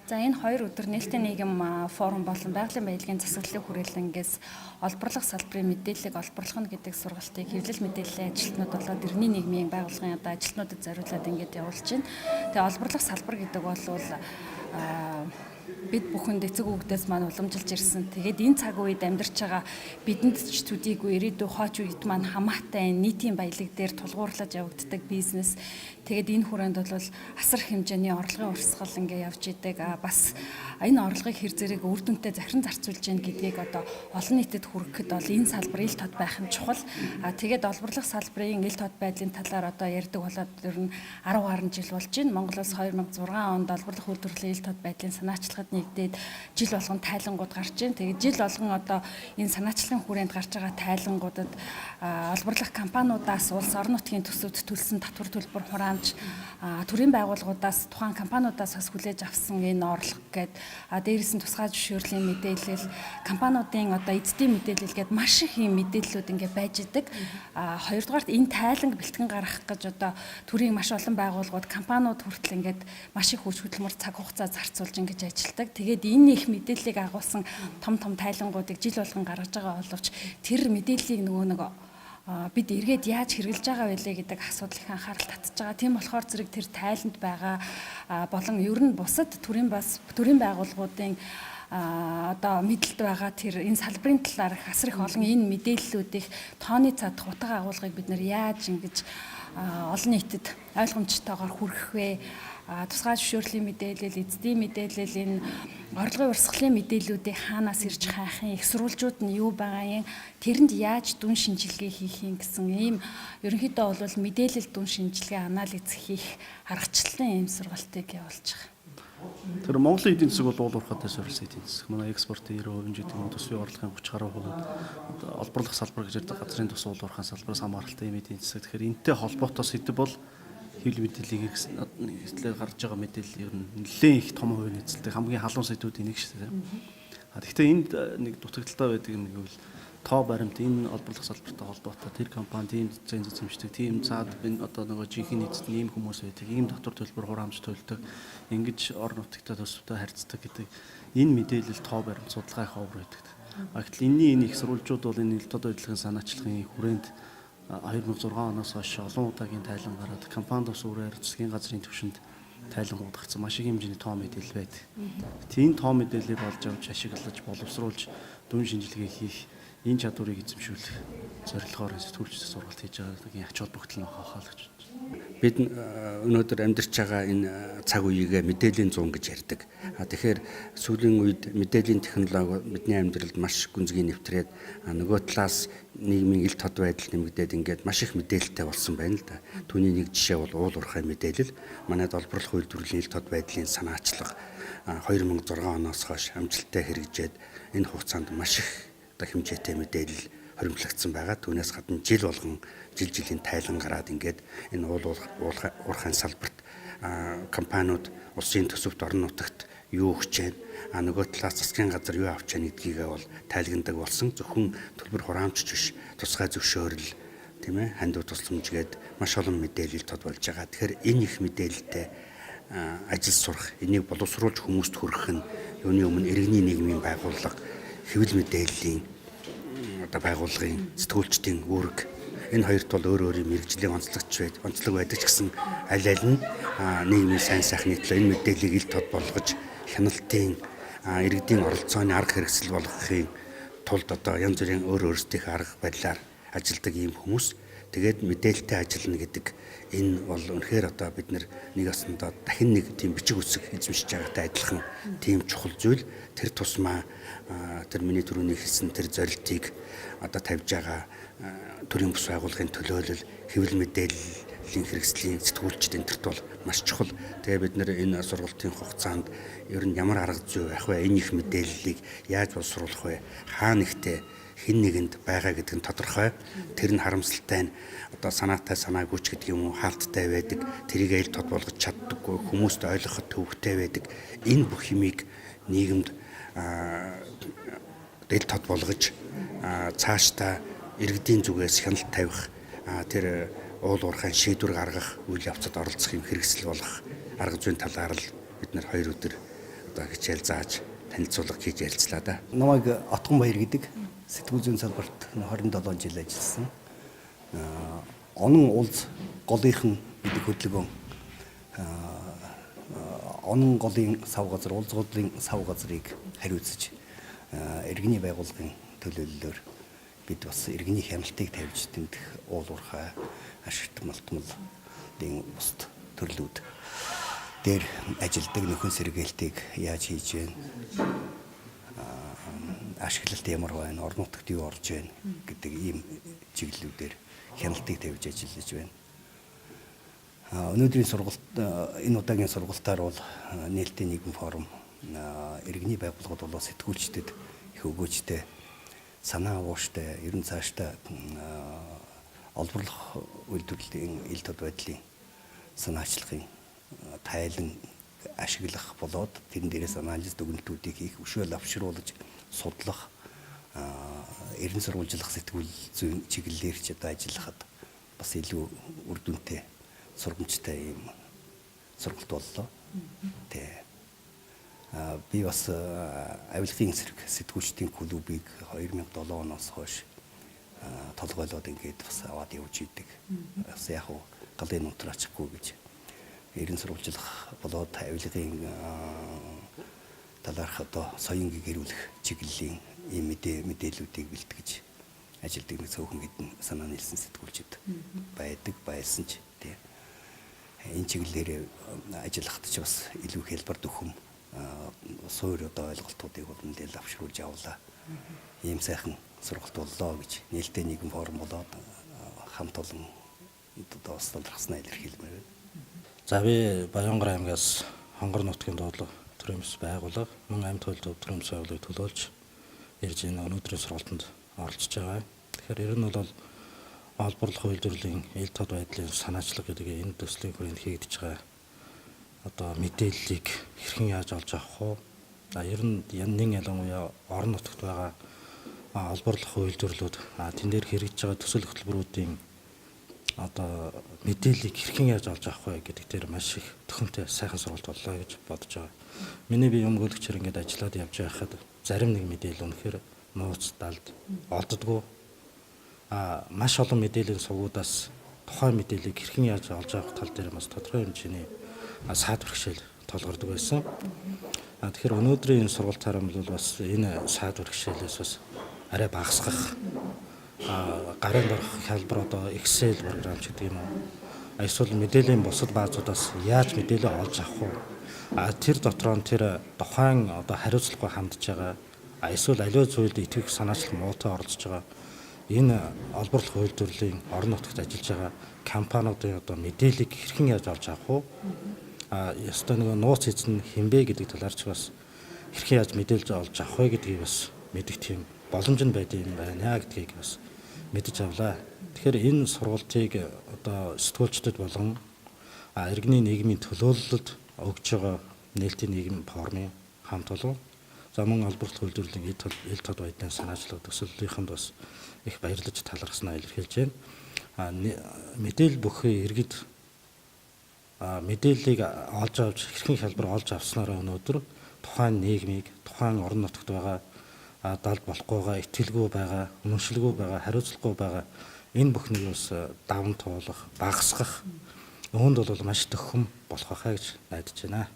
За энэ 2 өдөр нээлттэй нийгэм форум болон байгалийн баялагын засаглалын хүрээлэнгээс олборлох салбарын мэдээллийг олборлох нь гэдэг сургалтыг хэвлэл мэдээллийн ажилтнууд болоод эртний нийгмийн байгууллагын ажилтнуудад зориулаад ингээд явуулж байна. Тэгээ олборлох салбар гэдэг бол бид бүхэнд эцэг өвгдөөс маань уламжилж ирсэн. Тэгээд энэ цаг үед амьдарч байгаа бидэнд ч төдийгүй ирээдүйн хойч үед маань хамаатай нийтийн баялаг дээр тулгуурлаж явагддаг бизнес. Тэгээд энэ хүрээнд бол асар хэмжээний орлогын урсгал ингээ явж идэг. Бас энэ орлогыг хэр зэрэг үр дүнтэй захиран зарцуулж гин гэдгийг одоо олон нийтэд хүргэхэд бол энэ салбар ил тод байх нь чухал. Тэгээд олборлох салбарын ил тод байдлын талаар одоо ярьдаг болоод ер нь 10 гаруй жил болж байна. Монголоос 2006 онд олборлох үйлдвэрлэлийн ил тод байдлын санаачлагад нэгдээд жил болгон тайлангууд гарч байна. Тэгээд жил болгон одоо энэ санаачлагын хүрээнд гарч байгаа тайлангуудад олборлох компаниудаас улс орон нутгийн төсөвт төлсөн татвар төлбөр хураамж төрийн байгууллагуудаас тухайн компаниудаас бас хүлээж авсан энэ орлого гээд дээрээс нь тусгай зөвшөөрлийн мэдээлэл компаниудын одоо эзэдийн мэдээлэл гээд маш их юм мэдээллүүд ингээ байж идэг. Хоёрдугаарт энэ тайланг бэлтгэн гаргах гэж одоо төрийн маш олон байгууллагууд компаниуд хүртэл ингээд маш их хүч хөдөлмөр цаг хугацаа зарцуулж ингэж ажилладаг. Тэгээд энэ их мэдээллийг агуулсан том тайлангуудыг жил болгон гаргаж байгаа боловч тэр мэдээллийг нөгөө бид эргээд яаж хэрэгжилж байгаа вэ гэдэг асуудал их анхаарал татж байгаа. Тийм болохоор зэрэг тэр тайланд байгаа болон ер нь бусад төрийн байгууллагуудын одоо мэдлэлд байгаа тэр энэ салбарын талаар асар их олон энэ мэдээллүүдийг тооны цадах утга агуулгыг бид нэр яаж ингэж олон нийтэд ойлгомжтойгоор хүргэх вэ? Тусгай зөвшөөрлийн мэдээлэл, эзэдийн мэдээлэл, энэ орлогын урсгалын мэдээллүүдийг хаанаас ирж хайхын, их сурвалжууд нь юу байгаа юм, тэрэнд яаж дүн шинжилгээ хийх юм гэсэн ийм ерөнхийдөө бол мэдээлэл дүн шинжилгээ анализ хийх аргачлалын ийм сургалтыг явуулж байгаа. Тэр Монголын эдийн засаг бол уул уурхайтай суурилсан эдийн засаг. Манай экспортын 90% гэдэг нь төсвийн орлогын 30 гаруй хувь олборлох салбар гэж ярьдаг газрын төс уул уурхайн салбараас хамааралтай юм эдийн засаг. Тэгэхээр энэтэй холбоотой сэдв бол хэвлэл мэдээллийг эзлээ гарч байгаа мэдээлэл ер нь нэлээд их том хувийн эзэлдэг хамгийн халуун сэдвүүдийн нэг шүү дээ. Тэгэхдээ энд нэг дутагдaltaй байдаг юм гэвэл тоо баримт энэ олборлох салбартай холбоотой тэр компани тийм зэн зэмждэг тийм цаад энэ одоо нөгөө жинхэнэ эзэд ийм хүмүүс байдаг ийм татвар төлбөр хураамж төлдөг ингэж орон нутагтай төсөвтэй харьцдаг гэдэг энэ мэдээлэл тоо баримт судалгаа их овор байдаг. Гэтэл энэ их сурвалжууд бол энэ ил тод байдлын санаачлагын хүрээнд 2006 оноос хойш олон удаагийн тайлан гараад компанид ус үрээр засгийн газрын түвшинд тайлангууд гарсан маш их хэмжээний тоо мэдээлэл байдаг. Тийм тоо мэдээллийг олж авч ашиглаж боловсруулж дүн шинжилгээ хийх энэ чадварыг эзэмшүүлэх зорилгоор сэтгүүлчдийн сургалт хийж байгаа ач холбогдол нь хаалгаж байна. Бид өнөөдөр амьдарч байгаа энэ цаг үеийг мэдээллийн зуун гэж ярьдаг. Тэгэхээр сүүлийн үед мэдээллийн технологи бидний амьдралд маш гүнзгий нэвтрээд нөгөө талаас нийгмийн ил тод байдал нэмэгдээд ингээд маш их мэдээлэлтэй болсон байна л да. Түүний нэг жишээ бол уул уурхай мэдээлэл. Манайд олборлох үйлдвэрлэлийн ил тод байдлын санаачлага 2006 оноос хойш амжилттай хэрэгжээд энэ хугацаанд маш их хэмжээтэй мэдээлэл хоримтлагдсан байгаа. Түүнээс гадна жил болгон жилийн тайлан гараад ингээд энэ уул уурхайн салбарт компаниуд улсын төсөвт орон нутагт юу өгч байна, нөгөө талаас засгийн газар юу авч байна гэдгийг бол тайлгандаг болсон. Зөвхөн төлбөр хураамжч биш, тусгай зөвшөөрөл, тийм ээ, хандив тусламж гээд маш олон мэдээлэл тод болж байгаа. Тэгэхээр энэ их мэдээлэлтэй ажил сурах, энийг боловсруулж хүмүүст хүргэх нь юуны өмнө иргэний нийгмийн байгууллага, хэвлэл мэдээллийн одоо байгууллагын сэтгүүлчдийн үүрэг. Энэ хоёрт бол өөр мэрэгжлийн онцлог байдаг ч гэсэн аль нь нийгмийн сайн сайхны төлөө энэ мэдээллийг ил тод болгож хяналтын иргэдийн оролцооны арга хэрэгсэл болгохын тулд одоо янз бүрийн өөрсдийнх арга барилаар ажилладаг ийм хүмүүс. Тэгээд мэдээлэлтэй ажиллана гэдэг энэ бол үнэхээр одоо бид нэг ясандаа дахин нэг тийм бичиг үсэг эзэмшиж байгаатай адилхан тийм чухал зүйл. Тэр тусмаа тэр миний түрүүний хэлсэн тэр зорилтыг одоо тавьж байгаа төрийн бус байгууллагын төлөөлөл, хэвлэл мэдээллийн хэрэгслийн сэтгүүлчид энтерт бол маш чухал. Тэгээ бид нэр энэ сургалтын хугацаанд ер нь ямар арга зүй байх вэ? Энэ их мэдээллийг яаж боловсруулах вэ? Хаа нэгтээ хэн нэгэнд байгаа гэдэг нь тодорхой. Тэр нь харамсалтай нь одоо санаатай санаагүйч гэдэг юм уу хаалттай байдаг. Тэрийг ил тод болгож чаддаггүй, хүмүүст ойлгоход төвөгтэй байдаг. Энэ бүх юмыг нийгэмд ил тод болгож цаашдаа иргэдийн зүгээс хяналт тавих тэр уул уурхайн шийдвэр гаргах үйл явцад оролцох юм хэрэгсэл болох арга зүйн талаар л бид нэр 2 өдөр одоо хичээл зааж танилцуулга хийж ярилцлаа да. Намайг Отгонбаяр гэдэг сэтгүүл зүйн салбарт 27 жил ажилласан. Онон улс голынхан гэдэг хөдөлгөөн онон голын сав газар, улс голын сав газрыг хариуцж иргэний байгууллагын төлөөллөөр бид бас иргэний хяналтыг тавьж тэнд уул уурхай ашигт малтмалын бусд төрлүүд дээр ажилдаг нөхөн сэргээлтийг яаж хийж вэ? Ашиглалт ямар байна, орон нутагт юу орж байна гэдэг ийм чиглэлүүдээр хяналтыг тавьж ажиллаж байна. Өнөөдрийн сургалт энэ удаагийн сургалтаар бол нээлттэй нийгэм форум иргэний байгууллагууд болоо сэтгүүлчдэд их өгөөжтэй санаа ууштай ерөн цаашдаа олборлох үйлдвэрлэлийн ил тод байдлын санаачлагын тайлан ашиглах болоод тэрэн дээрээс анализ дүгнэлтүүдийг хийх, өшөөл авшруулж судлах, эрен сурвалжлах сэтгүүл зүйн чиглэлээр ч одоо ажиллахад бас илүү үр дүнтэй сургамжтай юм сургалт боллоо. Тэ. Би бас авилгын эсрэг сэтгүүлчдийн клубыг 2007 оноос хойш толгойлоод ингээд бас аваад явж идэг. Бас яг уу галын нутраачихгүй гэж эрен сурвалжлах болоод авилгын талаарх одоо соёнгийн гэрүүлэх чиглэлийн ийм мэдээллүүдийг бэлтгэж ажилтдаг нэг цөөхөн хэдэн санаа нийлсэн сэтгүүлчид байсан ч тийм энэ чиглэлээр ажиллахад ч бас илүү хэлбэр дөхөм суур одоо ойлголтуудыг бол мэдээлэл авшруулж явлаа. Ийм сайхан сургалт боллоо гэж нээлттэй нийгэм форум болоод хамт олон одоо бас талархснаа илэрхийлмээр байна. За би Баянгар аймгаас Хонгор нутгийн дуудлага төрөмс байгууллага мөн амьд туйлд төрөмс байгууллагыг төлөөлж ирж энэ өнөөдрийн сургалтанд оролцож байгаа. Тэгэхээр ер нь бол олборлох үйлдвэрлэлийн ил тод байдлын санаачлаг гэдэг энэ төслийн хүрээнд хийгдэж байгаа одоо мэдээллийг хэрхэн яаж олж авах вэ? Ер нь янын ялангуяа орон нутагт байгаа олборлох үйлдвэрлэлүүд тэн дээр хэрэгжиж байгаа төсөл хөтөлбөрүүдийн одоо мэдээллийг хэрхэн яаж олж авах вэ гэдэг дээр маш их төхөмтэй сайхан сургалт боллоо гэж бодож байгаа. Миний бие өмгөөлөгчөр ингээд ажиллаад явж байхад зарим нэг мэдээлэл үнэхээр нууц далд олддоггүй. Маш олон мэдээллийн сувгуудаас тухайн мэдээллийг хэрхэн яаж олж авах тал дээр бас тодорхой хэмжээний саад бэрхшээл толгордог байсан. Тэгэхээр өнөөдрийн энэ сургалтаараа бол бас энэ саад бэрхшээлээс бас арай багасгах гарын дорох хялбар одоо Excel програм ч гэдэг юм уу. Эсвэл мэдээллийн бусад баазуудаас яаж мэдээлэл олж авах вэ? Тэр дотор нь тэр тухайн одоо хариуцлагагүй хандж байгаа эсвэл аливаа зүйлд итгэх санаачлах муутай оролцож байгаа энэ олборлох үйлдвэрлэлийн орон нутагт ажиллаж байгаа компаниудын одоо мэдээллийг хэрхэн яаж олж авах вэ? Ястаа нэг нууц эзэн хинбэ гэдэг талаар ч бас хэрхэн яаж мэдээлж олж авах вэ гэдгийг бас мэдэх тийм боломж нь байдаг юм байна гэдгийг бас мэдэж авлаа. Тэгэхээр энэ сургалтыг одоо сэтгүүлчдэд болон иргэний нийгмийн төлөөлөлд өгж байгаа нээлттэй нийгэм форумын хамт олон за мөн олборлох үйлдвэрлэлийн ил тод байдлын санаачлаг төсөөллийнхэнд бас их баярлаж талархснаа илэрхийлж байна. Мэдээлэл бүхий иргэд мэдээллийг олж авч хэрхэн хялбар олж авснараа өнөөдөр тухайн нийгмийг, тухайн орон нутагт байгаа далд болохгүй байгаа, итгэлгүй байгаа, үнэмшилгүй байгаа, хариуцлагагүй байгаа энэ бүхнийг бас даван туулах, багасгах үүнд бол маш төхөм болох байхаа гэж найдаж байна.